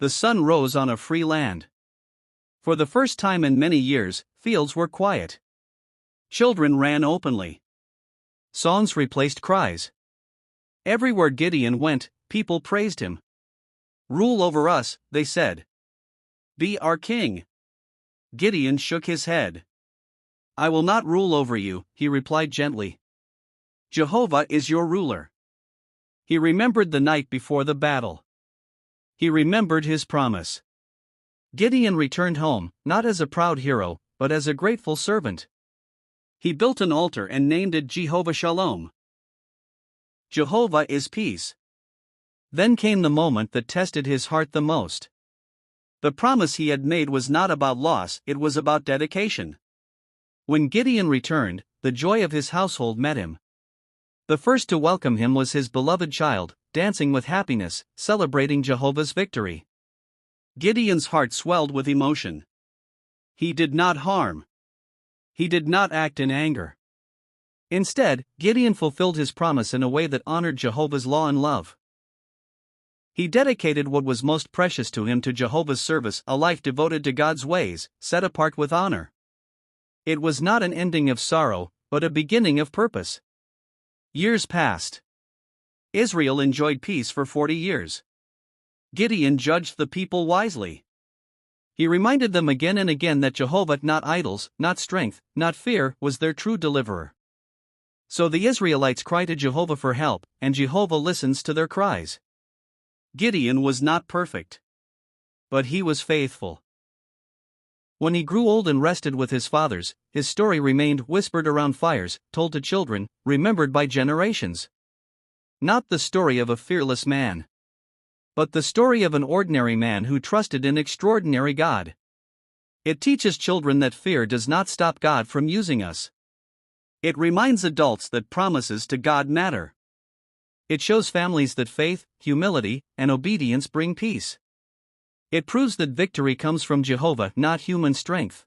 the sun rose on a free land. For the first time in many years, fields were quiet. Children ran openly. Songs replaced cries. Everywhere Gideon went, people praised him. "Rule over us," they said. "Be our king." Gideon shook his head. "I will not rule over you," he replied gently. "Jehovah is your ruler." He remembered the night before the battle. He remembered his promise. Gideon returned home, not as a proud hero, but as a grateful servant. He built an altar and named it Jehovah Shalom. Jehovah is peace. Then came the moment that tested his heart the most. The promise he had made was not about loss, it was about dedication. When Gideon returned, the joy of his household met him. The first to welcome him was his beloved child, dancing with happiness, celebrating Jehovah's victory. Gideon's heart swelled with emotion. He did not harm. He did not act in anger. Instead, Gideon fulfilled his promise in a way that honored Jehovah's law and love. He dedicated what was most precious to him to Jehovah's service, a life devoted to God's ways, set apart with honor. It was not an ending of sorrow, but a beginning of purpose. Years passed. Israel enjoyed peace for 40 years. Gideon judged the people wisely. He reminded them again and again that Jehovah, not idols, not strength, not fear, was their true deliverer. So the Israelites cry to Jehovah for help, and Jehovah listens to their cries. Gideon was not perfect. But he was faithful. When he grew old and rested with his fathers, his story remained whispered around fires, told to children, remembered by generations. Not the story of a fearless man, but the story of an ordinary man who trusted in extraordinary God. It teaches children that fear does not stop God from using us. It reminds adults that promises to God matter. It shows families that faith, humility, and obedience bring peace. It proves that victory comes from Jehovah, not human strength.